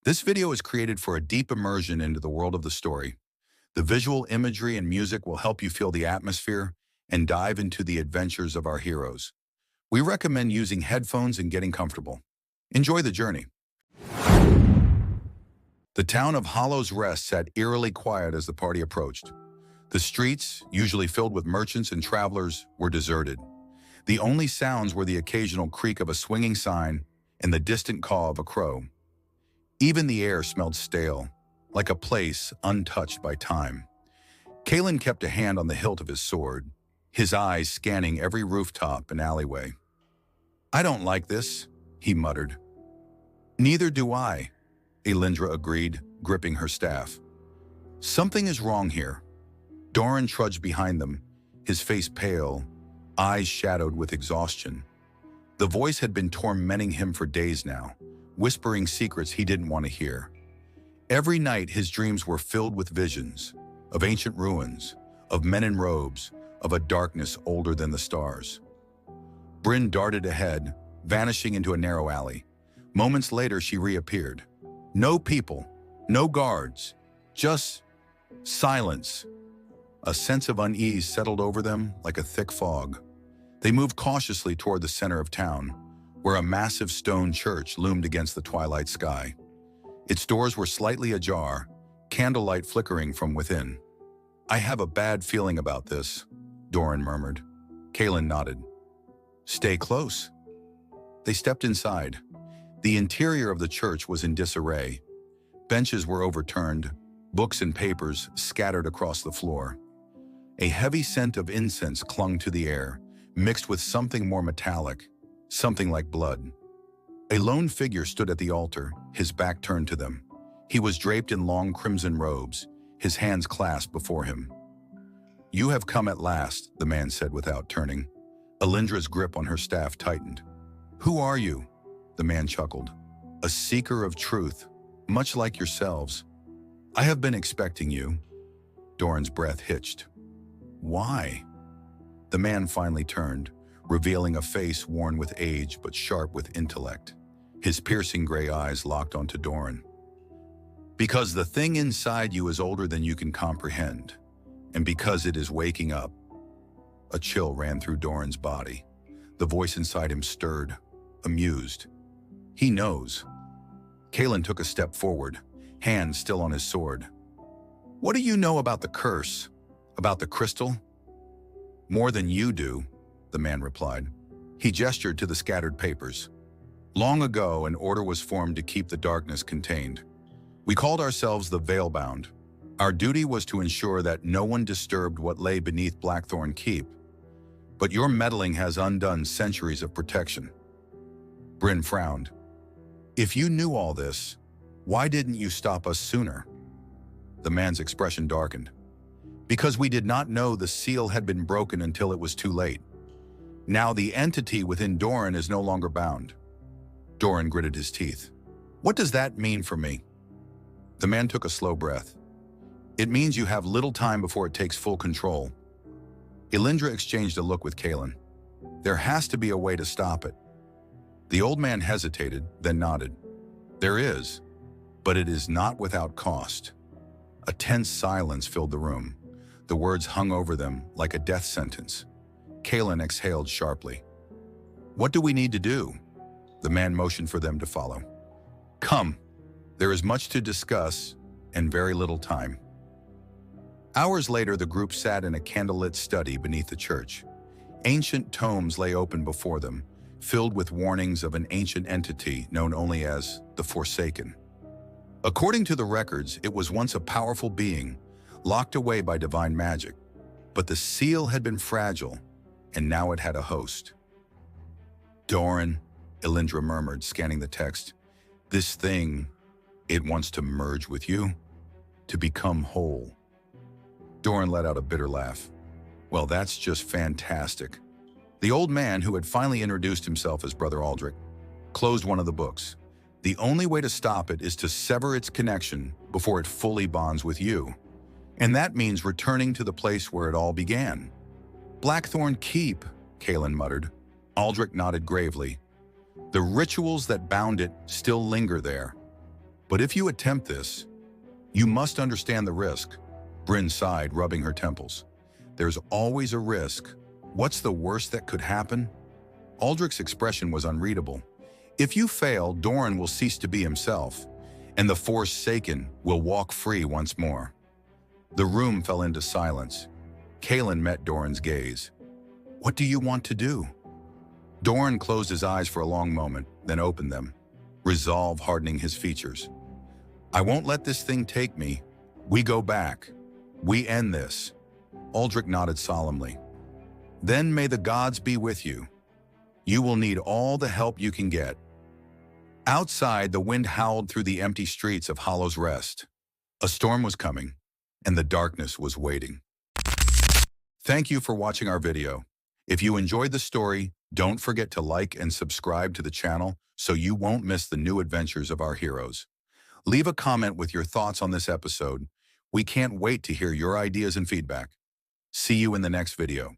This video is created for a deep immersion into the world of the story. The visual imagery and music will help you feel the atmosphere and dive into the adventures of our heroes. We recommend using headphones and getting comfortable. Enjoy the journey. The town of Hollow's Rest sat eerily quiet as the party approached. The streets, usually filled with merchants and travelers, were deserted. The only sounds were the occasional creak of a swinging sign and the distant caw of a crow. Even the air smelled stale, like a place untouched by time. Kaelen kept a hand on the hilt of his sword, his eyes scanning every rooftop and alleyway. "I don't like this," he muttered. "Neither do I," Elindra agreed, gripping her staff. "Something is wrong here." Dorrin trudged behind them, his face pale, eyes shadowed with exhaustion. The voice had been tormenting him for days now, whispering secrets he didn't want to hear. Every night his dreams were filled with visions, of ancient ruins, of men in robes, of a darkness older than the stars. Brynn darted ahead, vanishing into a narrow alley. Moments later she reappeared. No people, no guards, just silence. A sense of unease settled over them like a thick fog. They moved cautiously toward the center of town, where a massive stone church loomed against the twilight sky. Its doors were slightly ajar, candlelight flickering from within. "I have a bad feeling about this," Dorrin murmured. Kaelen nodded. "Stay close." They stepped inside. The interior of the church was in disarray. Benches were overturned, books and papers scattered across the floor. A heavy scent of incense clung to the air, mixed with something more metallic, something like blood. A lone figure stood at the altar, his back turned to them. He was draped in long crimson robes, his hands clasped before him. "You have come at last," the man said without turning. Elindra's grip on her staff tightened. "Who are you?" The man chuckled. "A seeker of truth, much like yourselves. I have been expecting you." Dorrin's breath hitched. "Why?" The man finally turned, revealing a face worn with age but sharp with intellect. His piercing gray eyes locked onto Dorrin. "Because the thing inside you is older than you can comprehend, and because it is waking up." A chill ran through Dorrin's body. The voice inside him stirred, amused. "He knows." Kaelen took a step forward, hand still on his sword. "What do you know about the curse? About the crystal?" "More than you do," the man replied. He gestured to the scattered papers. "Long ago, an order was formed to keep the darkness contained. We called ourselves the Veilbound. Our duty was to ensure that no one disturbed what lay beneath Blackthorn Keep. But your meddling has undone centuries of protection." Brynn frowned. "If you knew all this, why didn't you stop us sooner?" The man's expression darkened. "Because we did not know the seal had been broken until it was too late. Now the entity within Dorrin is no longer bound." Dorrin gritted his teeth. "What does that mean for me?" The man took a slow breath. "It means you have little time before it takes full control." Elindra exchanged a look with Kaelen. "There has to be a way to stop it." The old man hesitated, then nodded. "There is, but it is not without cost." A tense silence filled the room. The words hung over them like a death sentence. Kaelen exhaled sharply. "What do we need to do?" The man motioned for them to follow. "Come, there is much to discuss and very little time." Hours later, the group sat in a candlelit study beneath the church. Ancient tomes lay open before them, filled with warnings of an ancient entity known only as the Forsaken. According to the records, it was once a powerful being, locked away by divine magic. But the seal had been fragile, and now it had a host. "Dorrin," Elindra murmured, scanning the text. "This thing, it wants to merge with you, to become whole." Dorrin let out a bitter laugh. "Well, that's just fantastic." The old man, who had finally introduced himself as Brother Aldrich, closed one of the books. "The only way to stop it is to sever its connection before it fully bonds with you. And that means returning to the place where it all began." "Blackthorn Keep," Kaelen muttered. Aldrich nodded gravely. "The rituals that bound it still linger there." But if you attempt this, you must understand the risk. Brynn sighed, rubbing her temples. There's always a risk. What's the worst that could happen? Aldrich's expression was unreadable. If you fail, Dorrin will cease to be himself, and the Forsaken will walk free once more. The room fell into silence. Kaelen met Dorrin's gaze. What do you want to do? Dorrin closed his eyes for a long moment, then opened them, resolve hardening his features. I won't let this thing take me. We go back. We end this. Aldrich nodded solemnly. Then may the gods be with you. You will need all the help you can get. Outside, the wind howled through the empty streets of Hollow's Rest. A storm was coming, and the darkness was waiting. Thank you for watching our video. If you enjoyed the story, don't forget to like and subscribe to the channel so you won't miss the new adventures of our heroes. Leave a comment with your thoughts on this episode. We can't wait to hear your ideas and feedback. See you in the next video.